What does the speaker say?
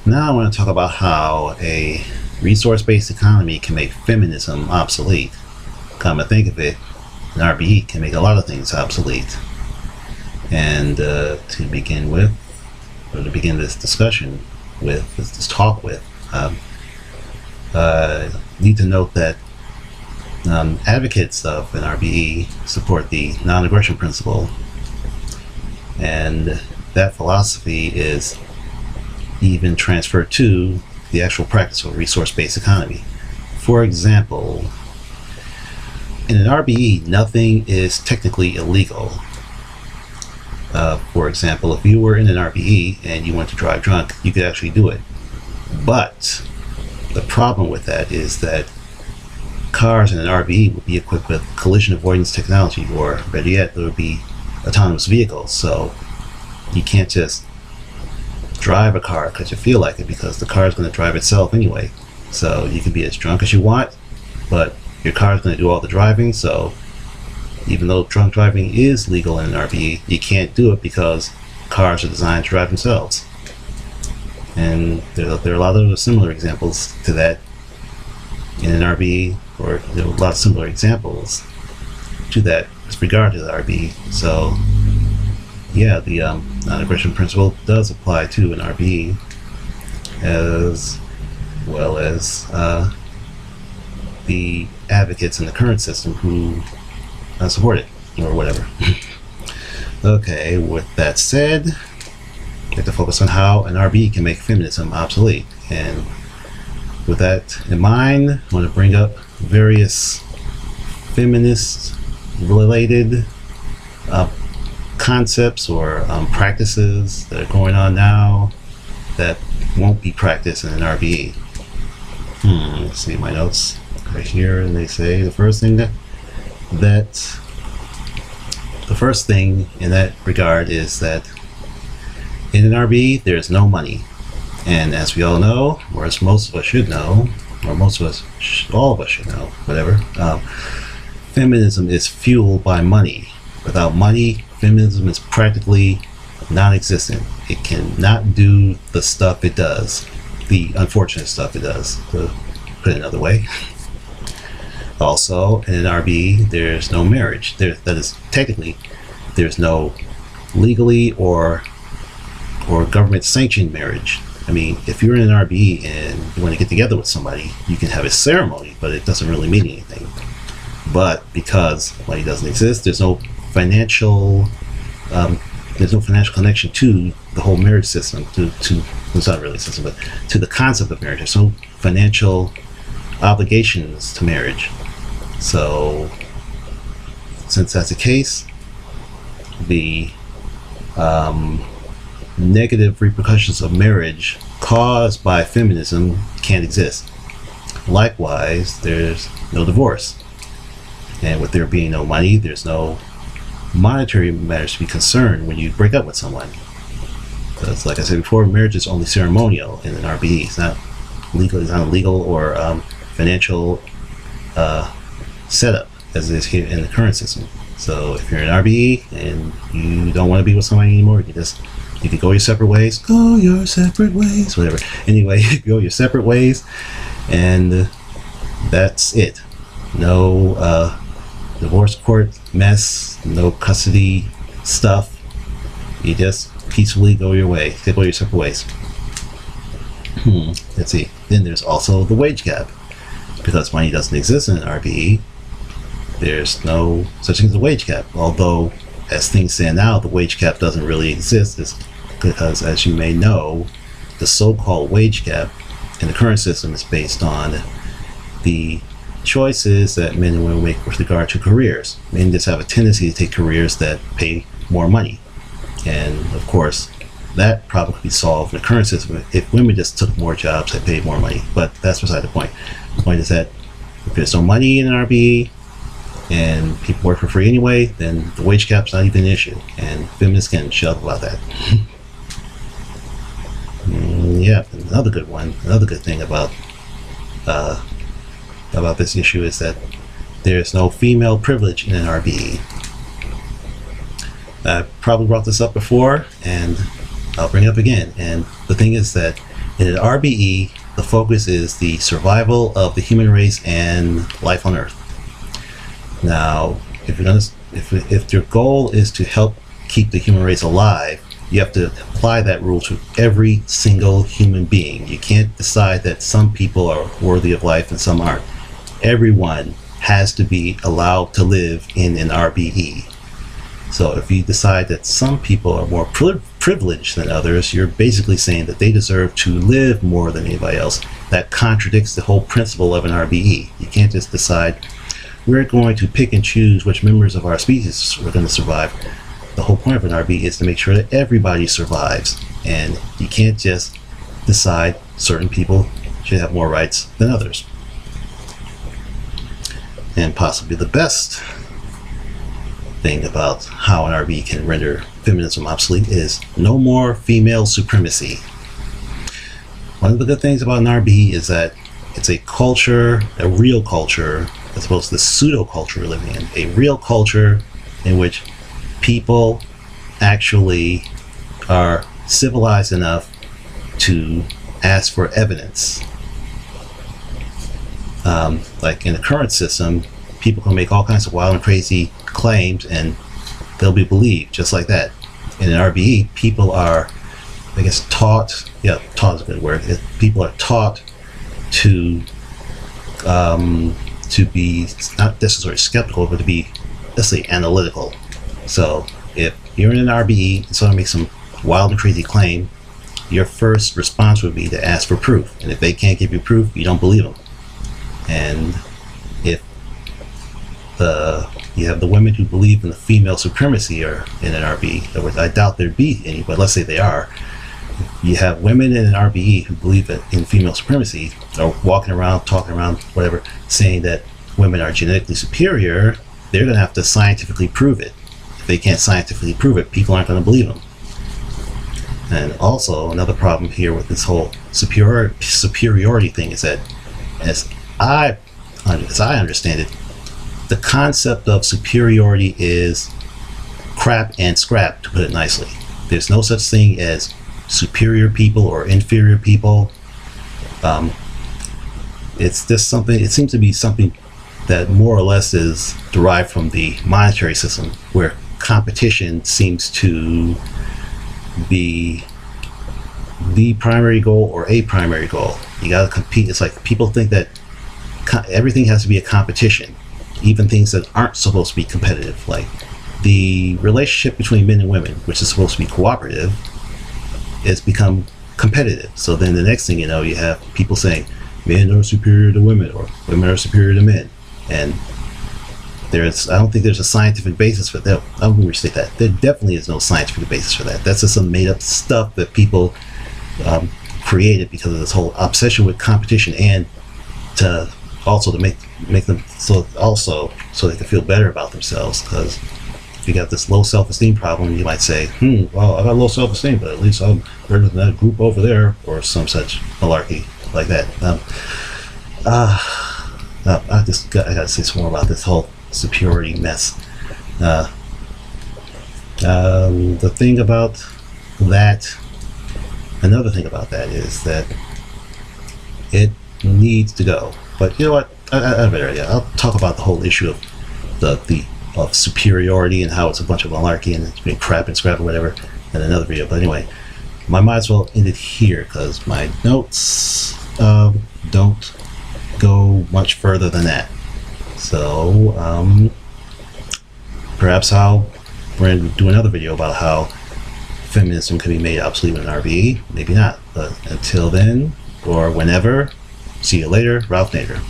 Now I want to talk about how a resource-based economy can make feminism obsolete. Come to think of it, an RBE can make a lot of things obsolete. And to begin with, or to begin this discussion with, this talk with, need to note that advocates of an RBE support the non-aggression principle, and that philosophy is even transferred to the actual practice of a resource-based economy. For example, in an RBE, nothing is technically illegal. For example, if you were in an RBE and you went to drive drunk, you could actually do it. But the problem with that is that cars in an RBE would be equipped with collision avoidance technology, or better yet, there would be autonomous vehicles. So you can't just drive a car because you feel like it, because the car is going to drive itself anyway. So you can be as drunk as you want, but your car is going to do all the driving. So even though drunk driving is legal in an RBE, you can't do it because cars are designed to drive themselves. And there are a lot of similar examples to that in an RBE, or there are a lot of similar examples to that with regard to the RBE. So yeah, the non-aggression principle does apply to an RBE, as well as the advocates in the current system who support it, or whatever. Okay, with that said, I'd like to focus on how an RBE can make feminism obsolete. And with that in mind, I want to bring up various feminist-related concepts or practices that are going on now that won't be practiced in an RBE. Let's see my notes right here, and they say the first thing in that regard is that in an RBE there's no money, and as we all know, or as most of us should know, or all of us should know, whatever, feminism is fueled by money. Without money, feminism is practically non-existent. It cannot do the stuff it does, the unfortunate stuff it does, to put it another way. Also, in an RBE, there's no marriage. That is, technically, there's no legally or government-sanctioned marriage. I mean, if you're in an RBE and you want to get together with somebody, you can have a ceremony, but it doesn't really mean anything. But because money doesn't exist, there's no financial connection to the whole marriage system. It's not really a system, but to the concept of marriage. There's no financial obligations to marriage. So, since that's the case, the negative repercussions of marriage caused by feminism can't exist. Likewise, there's no divorce. And with there being no money, there's no monetary matters to be concerned when you break up with someone. Because, like I said before, marriage is only ceremonial in an RBE. It's not legal. It's not a legal or financial setup as it is here in the current system. So if you're in an RBE and you don't want to be with somebody anymore, you can go your separate ways. Go your separate ways. Whatever. Anyway, go your separate ways, and that's it. No divorce court mess, no custody stuff. You just peacefully go your way. Go your separate ways. Let's see. Then there's also the wage gap. Because money doesn't exist in an RBE, there's no such thing as a wage gap. Although, as things stand now, the wage gap doesn't really exist, because, as you may know, the so-called wage gap in the current system is based on the choices that men and women make with regard to careers. Men just have a tendency to take careers that pay more money. And, of course, that problem could be solved in the current system if women just took more jobs that paid more money. But that's beside the point. The point is that if there's no money in an RBE and people work for free anyway, then the wage gap's not even an issue, and feminists can shut up about that. Yeah, another good thing about this issue is that there's no female privilege in an RBE. I probably brought this up before, and I'll bring it up again. And the thing is that In an RBE, the focus is the survival of the human race and life on Earth. Now, if your goal is to help keep the human race alive, you have to apply that rule to every single human being. You can't decide that some people are worthy of life and some aren't. Everyone has to be allowed to live in an RBE. So if you decide that some people are more privileged than others, you're basically saying that they deserve to live more than anybody else. That contradicts the whole principle of an RBE. You can't just decide we're going to pick and choose which members of our species are going to survive. The whole point of an RBE is to make sure that everybody survives, and you can't just decide certain people should have more rights than others. And possibly the best thing about how an RBE can render feminism obsolete is no more female supremacy. One of the good things about an RBE is that it's a culture, a real culture, as opposed to the pseudo culture we're living in. A real culture in which people actually are civilized enough to ask for evidence. Like in the current system, people can make all kinds of wild and crazy claims and they'll be believed just like that. In an RBE, people are, I guess, taught, taught is a good word. People are taught to be not necessarily skeptical, but to be, let's say, analytical. So if you're in an RBE and someone makes some wild and crazy claim, your first response would be to ask for proof. And if they can't give you proof, you don't believe them. And if you have the women who believe in the female supremacy or in an RBE, in other words, I doubt there'd be any, but let's say they are. You have women in an RBE who believe in female supremacy, or walking around, talking around, whatever, saying that women are genetically superior. They're going to have to scientifically prove it. If they can't scientifically prove it, people aren't going to believe them. And also, another problem here with this whole superiority thing is that, as I understand it, the concept of superiority is crap and scrap, to put it nicely. There's no such thing as superior people or inferior people. It's just something, it seems to be something that more or less is derived from the monetary system, where competition seems to be the primary goal or a primary goal. You got to compete. It's like people think that everything has to be a competition, even things that aren't supposed to be competitive, like the relationship between men and women, which is supposed to be cooperative, has become competitive. So then the next thing you know, you have people saying men are superior to women or women are superior to men. And I don't think there's a scientific basis for that. I wouldn't restate that. There definitely is no scientific basis for that. That's just some made up stuff that people created because of this whole obsession with competition, and to make them so they can feel better about themselves. Because if you got this low self-esteem problem, you might say, well, I got low self-esteem, but at least I'm better than that group over there, or some such malarkey like that. I gotta say some more about this whole superiority mess. The thing about that, another thing about that is that it needs to go. But you know what? I'll talk about the whole issue of of superiority and how it's a bunch of malarkey and it's been crap and scrap or whatever in another video. But anyway, I might as well end it here because my notes don't go much further than that. So perhaps we're going to do another video about how feminism can be made obsolete in an RBE. Maybe not. But until then, or whenever, see you later. Ralph Nader.